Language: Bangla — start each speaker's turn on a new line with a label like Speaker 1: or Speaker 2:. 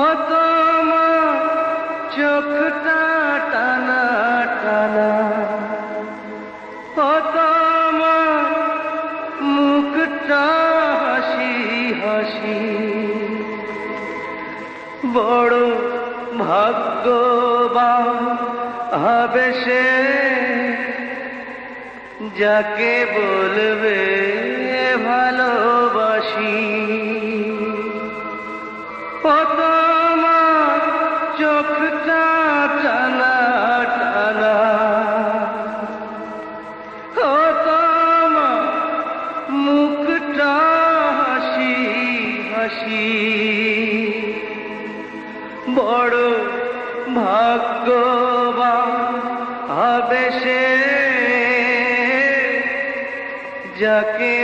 Speaker 1: ও তোমার চোখটা টানা টানা, ও তোমার মুখটা হাসি হাসি, বড় ভাগ্যবান হবে সে যাকে বলবে ভালোবাসি। ও তোমার চোখটা টানা টানা, ও তোমার মুখটা হাসি হাসি, বড় ভাগ্যবান হবে সে যাকে